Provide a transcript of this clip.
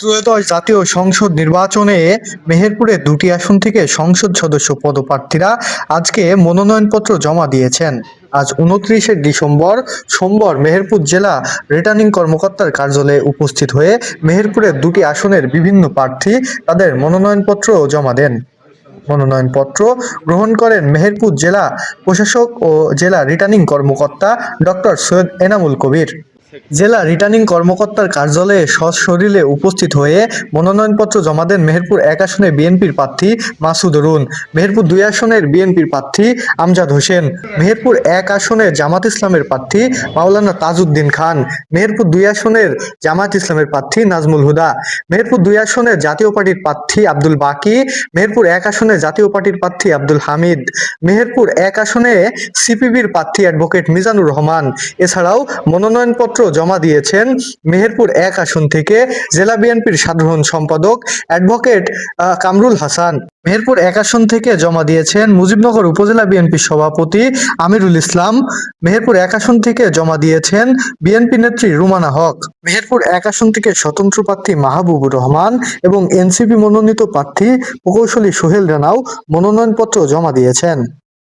ত্রয়োদশ জাতীয় সংসদ নির্বাচনে মেহেরপুরে দুটি আসন থেকে সংসদ সদস্য পদপ্রার্থীরা আজকে মনোনয়নপত্র জমা দিয়েছেন। আজ ২৯শে ডিসেম্বর সোমবার মেহেরপুর জেলা রিটার্নিং কর্মকর্তার কার্যালয়ে উপস্থিত হয়ে মেহেরপুরের দুটি আসনের বিভিন্ন প্রার্থী তাদের মনোনয়নপত্র জমা দেন। মনোনয়নপত্র গ্রহণ করেন মেহেরপুর জেলা প্রশাসক ও জেলা রিটার্নিং কর্মকর্তা ডক্টর সৈয়দ এনামুল কবির। জেলা রিটার্নিং কর্মকর্তার কার্যালয়ে সশরীরে উপস্থিত হয়ে মনোনয়নপত্র জমা দেন মেহেরপুর ১ আসনের বিএনপির প্রার্থী মাসুদ অরুণ, মেহেরপুর ২ আসনের বিএনপির প্রার্থী আমজাদ হোসেন, মেহেরপুর ১ আসনের জামাত ইসলামের প্রার্থী মাওলানা তাজউদ্দিন খান, মেহেরপুর ২ আসনের জামায়াত ইসলামের প্রার্থী নাজমুল হুদা, মেহেরপুর ২ আসনের জাতীয় পার্টির প্রার্থী আব্দুল বাকি, মেহেরপুর ১ আসনের জাতীয় পার্টির প্রার্থী আব্দুল হামিদ, মেহেরপুর ১ আসনে সিপিবির প্রার্থী অ্যাডভোকেট মিজানুর রহমান। এছাড়াও মনোনয়নপত্র জমা দিয়েছেন মেহেরপুর ১ আসন থেকে জেলা বিএনপির সাধারণ সম্পাদক অ্যাডভোকেট কামরুল হাসান। মেহেরপুর ১ আসন থেকে জমা দিয়েছেন মুজিবনগর উপজেলা বিএনপির সভাপতি আমিরুল ইসলাম। মেহেরপুর ১ আসন থেকে জমা দিয়েছেন বিএনপি নেত্রী রুমানা হক। মেহেরপুর ১ আসন থেকে স্বতন্ত্র প্রার্থী মাহবুবুর রহমান এবং এনসিপি মনোনীত প্রার্থী প্রকৌশলী সোহেল রানাও মনোনয়নপত্র জমা দিয়েছেন।